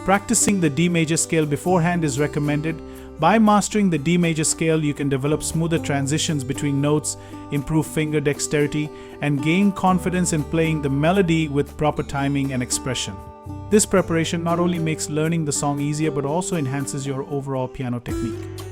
Practicing the D major scale beforehand is recommended. By mastering the D major scale, you can develop smoother transitions between notes, improve finger dexterity, and gain confidence in playing the melody with proper timing and expression. This preparation not only makes learning the song easier but also enhances your overall piano technique.